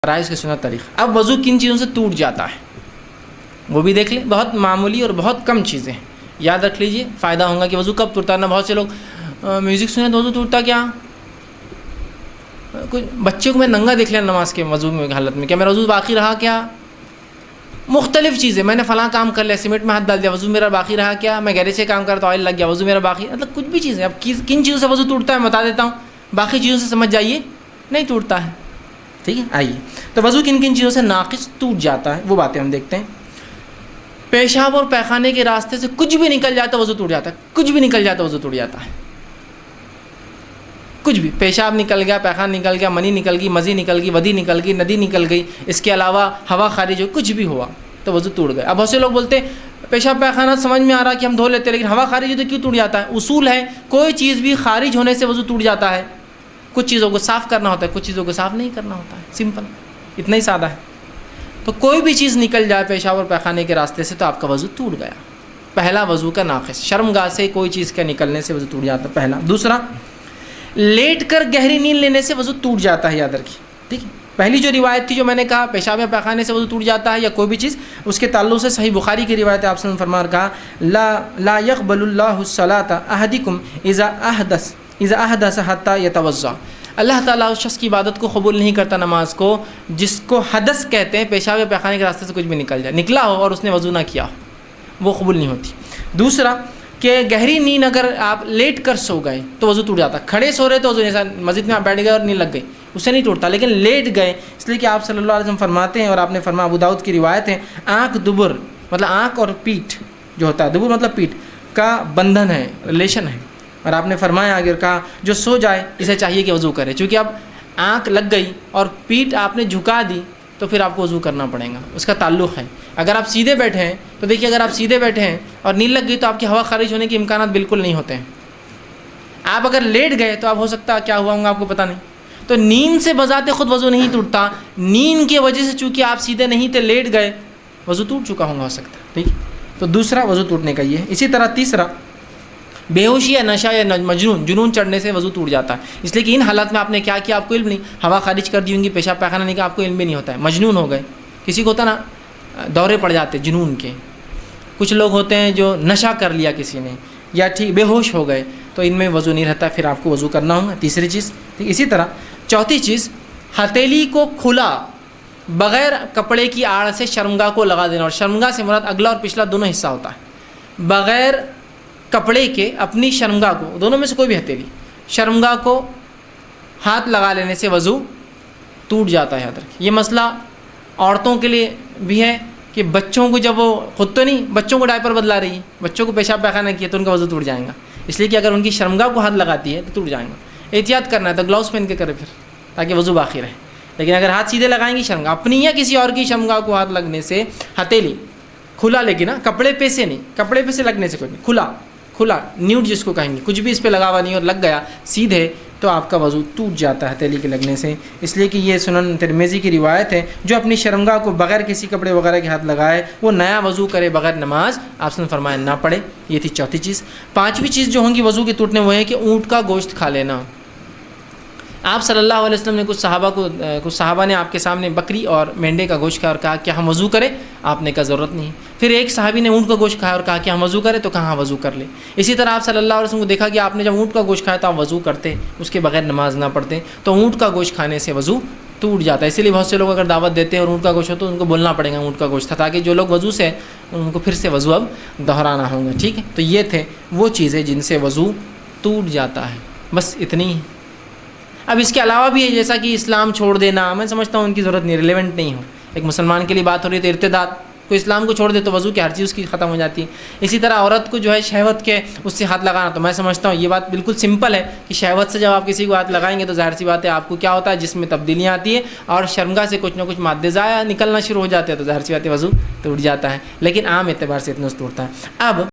فرائض کے سنت طریقہ۔ اب وضو کن چیزوں سے ٹوٹ جاتا ہے وہ بھی دیکھ لیں، بہت معمولی اور بہت کم چیزیں ہیں، یاد رکھ لیجئے، فائدہ ہوگا کہ وضو کب ٹوٹتا ہے۔ نہ بہت سے لوگ میوزک سنیں تو وضو ٹوٹتا کیا؟ کوئی بچے کو میں ننگا دیکھ لیا نماز کے وضو میں حالت میں، کیا میرا وضو باقی رہا کیا؟ مختلف چیزیں، میں نے فلاں کام کر لیا، سیمنٹ میں ہاتھ ڈال دیا، وضو میرا باقی رہا کیا؟ میں گیرے سے کام کرتا آئل لگ گیا، وضو میرا باقی، مطلب کچھ بھی چیزیں۔ اب کن چیزوں سے وضو ٹوٹتا ہے بتا دیتا ہوں، باقی چیزوں سے سمجھ جائیے نہیں ٹوٹتا ہے، ٹھیک ہے۔ آئیے تو وضو کن کن چیزوں سے ناقص ٹوٹ جاتا ہے وہ باتیں ہم دیکھتے ہیں۔ پیشاب اور پیخانے کے راستے سے کچھ بھی نکل جاتا ہے وضو ٹوٹ جاتا ہے، کچھ بھی نکل جاتا ہے وضو ٹوٹ جاتا ہے، کچھ بھی، پیشاب نکل گیا، پیخان نکل گیا، منی نکل گئی، مزی نکل گئی، ودی نکل گئی، ندی نکل گئی، اس کے علاوہ ہوا خارج ہو، کچھ بھی ہوا تو وضو ٹوٹ گیا۔ اب بہت سے لوگ بولتے ہیں پیشاب پیخانہ سمجھ میں آ رہا کہ ہم دھو لیتے ہیں، لیکن ہوا خارج ہو تو کیوں ٹوٹ جاتا ہے؟ اصول ہے کوئی چیز بھی خارج ہونے سے وضو ٹوٹ جاتا ہے، کچھ چیزوں کو صاف کرنا ہوتا ہے، کچھ چیزوں کو صاف نہیں کرنا ہوتا ہے، سمپل، اتنا ہی سادہ ہے۔ تو کوئی بھی چیز نکل جائے پیشاب اور پیخانے کے راستے سے تو آپ کا وضو ٹوٹ گیا، پہلا وضو کا ناقص۔ شرمگاہ سے کوئی چیز کا نکلنے سے وضو ٹوٹ جاتا ہے، پہلا۔ دوسرا، لیٹ کر گہری نیند لینے سے وضو ٹوٹ جاتا ہے، یاد رکھیے، ٹھیک ہے۔ پہلی جو روایت تھی جو میں نے کہا پیشاب یا پیخانے سے وضو ٹوٹ جاتا ہے یا کوئی بھی چیز، اس کے تعلق سے صحیح بخاری کی روایت ہے، آپ صلی اللہ علیہ وسلم فرما کہا لا يقبل اللہ الصلاۃ احدکم اذا احدث حتى يتوضا۔ اللہ تعالیٰ اس شخص کی عبادت کو قبول نہیں کرتا، نماز کو، جس کو حدث کہتے ہیں، پیشاب یا پیخانے کے راستے سے کچھ بھی نکل جائے، نکلا ہو اور اس نے وضو نہ کیا ہو، وہ قبول نہیں ہوتی۔ دوسرا کہ گہری نیند اگر آپ لیٹ کر سو گئے تو وضو ٹوٹ جاتا، کھڑے سو رہے تو وضو، جیسا مسجد میں آپ بیٹھ گئے اور نیند لگ گئی، اس سے نہیں ٹوٹتا، لیکن لیٹ گئے، اس لیے کہ آپ صلی اللہ علیہ وسلم فرماتے ہیں، اور آپ نے فرمایا، ابو داؤد کی روایت ہے، آنکھ دبر مطلب آنکھ اور پیٹھ جو ہوتا ہے، دبر مطلب پیٹھ کا بندھن ہے، ریلیشن ہے، اور آپ نے فرمایا اگر کہا جو سو جائے اسے چاہیے کہ وضو کرے، چونکہ اب آنکھ لگ گئی اور پیٹھ آپ نے جھکا دی تو پھر آپ کو وضو کرنا پڑے گا، اس کا تعلق ہے۔ اگر آپ سیدھے بیٹھے ہیں تو دیکھیے، اگر آپ سیدھے بیٹھے ہیں اور نیند لگ گئی تو آپ کی ہوا خارج ہونے کے امکانات بالکل نہیں ہوتے ہیں۔ آپ اگر لیٹ گئے تو آپ ہو سکتا ہے کیا ہوا ہوگا آپ کو پتہ نہیں۔ تو نیند سے بذات خود وضو نہیں ٹوٹتا، نیند کی وجہ سے چونکہ آپ سیدھے نہیں تھے، لیٹ گئے، وضو ٹوٹ چکا ہوگا، ہو سکتا ہے، ٹھیک۔ تو دوسرا وضو ٹوٹنے کا یہ ہے۔ اسی طرح تیسرا، بے ہوشی یا نشہ یا جنون چڑھنے سے وضو ٹوٹ جاتا ہے، اس لیے کہ ان حالات میں آپ نے کیا کیا آپ کو علم نہیں، ہوا خارج کر دی ہوں گی، پیشاب پیخانہ نہیں کا آپ کو علم بھی نہیں ہوتا ہے، مجنون ہو گئے۔ کسی کو ہوتا نا دورے پڑ جاتے جنون کے، کچھ لوگ ہوتے ہیں جو نشہ کر لیا کسی نے، یا ٹھیک بے ہوش ہو گئے، تو ان میں وضو نہیں رہتا، پھر آپ کو وضو کرنا ہوگا، تیسری چیز، ٹھیک۔ اسی طرح چوتھی چیز، ہتھیلی کو کھلا بغیر کپڑے کی آڑ سے شرمگاہ کو لگا دینا، اور شرمگاہ سے مراد اگلا اور پچھلا دونوں حصہ ہوتا ہے، بغیر کپڑے کے اپنی شرمگاہ کو، دونوں میں سے کوئی بھی ہتھیلی، شرمگاہ کو ہاتھ لگا لینے سے وضو ٹوٹ جاتا ہے، یاد رکھیں۔ یہ مسئلہ عورتوں کے لیے بھی ہے کہ بچوں کو جب وہ خود تو نہیں، بچوں کو ڈائپر بدلا رہی ہے، بچوں کو پیشاب پیخانہ کیا تو ان کا وضو ٹوٹ جائے گا، اس لیے کہ اگر ان کی شرمگاہ کو ہاتھ لگاتی ہے تو ٹوٹ جائے گا۔ احتیاط کرنا ہے تو گلاؤز پہن کے کرے پھر، تاکہ وضو باقی رہے، لیکن اگر ہاتھ سیدھے لگائیں گی شرمگاہ اپنی یا کسی اور کی شرمگاہ کو ہاتھ لگنے سے، ہتھیلی کھلا، لیکن کپڑے پہ سے نہیں، کپڑے پہ سے لگنے سے کوئی نہیں، کھلا نیوڈ جس کو کہیں گے، کچھ بھی اس پہ لگا ہوا نہیں اور لگ گیا سیدھے تو آپ کا وضو ٹوٹ جاتا ہے ہتھیلی کے لگنے سے، اس لیے کہ یہ سنن ترمذی کی روایت ہے، جو اپنی شرمگاہ کو بغیر کسی کپڑے وغیرہ کے ہاتھ لگائے وہ نیا وضو کرے، بغیر نماز آپ نے فرمایا نہ پڑھے۔ یہ تھی چوتھی چیز۔ پانچویں چیز جو ہوں گی وضو کے ٹوٹنے وہ ہے کہ اونٹ کا گوشت کھا لینا۔ آپ صلی اللہ علیہ وسلم نے کچھ صحابہ نے آپ کے سامنے بکری اور مینڈے کا گوشت کھایا اور کہا کہ ہم وضو کریں، آپ نے کہا ضرورت نہیں۔ پھر ایک صحابی نے اونٹ کا گوشت کھایا اور کہا کہ ہم وضو کریں، تو کہاں وضو کر لے۔ اسی طرح آپ صلی اللہ علیہ وسلم کو دیکھا کہ آپ نے جب اونٹ کا گوشت کھایا تو آپ وضو کرتے، اس کے بغیر نماز نہ پڑھتے، تو اونٹ کا گوشت کھانے سے وضو ٹوٹ جاتا ہے۔ اسی لیے بہت سے لوگ اگر دعوت دیتے ہیں اور اونٹ کا گوشت ہو تو ان کو بولنا پڑے گا اونٹ کا گوشت تھا، تاکہ جو لوگ وضو سے ان کو پھر سے وضو اب دہرانا ہوگا، ٹھیک ہے۔ تو یہ تھے وہ چیزیں جن سے وضو ٹوٹ جاتا ہے، بس اتنی ہی۔ اب اس کے علاوہ بھی ہے، جیسا کہ اسلام چھوڑ دینا، میں سمجھتا ہوں ان کی ضرورت نہیں، ریلیونٹ نہیں ہو۔ ایک مسلمان کے لیے بات ہو رہی ہے تو ارتداد، کوئی اسلام کو چھوڑ دے تو وضو کی ہر چیز اس کی ختم ہو جاتی ہے۔ اسی طرح عورت کو جو ہے شہوت کے اس سے ہاتھ لگانا، تو میں سمجھتا ہوں یہ بات بالکل سمپل ہے کہ شہوت سے جب آپ کسی کو ہاتھ لگائیں گے تو ظاہر سی بات ہے آپ کو کیا ہوتا ہے، جس میں تبدیلیاں آتی ہیں اور شرمگاہ سے کچھ نہ کچھ مادے ضائع نکلنا شروع ہو جاتے ہیں، تو ظاہر سی بات ہے وضو ٹوٹ جاتا ہے، لیکن عام اعتبار سے اتنا ٹوٹتا ہے۔ اب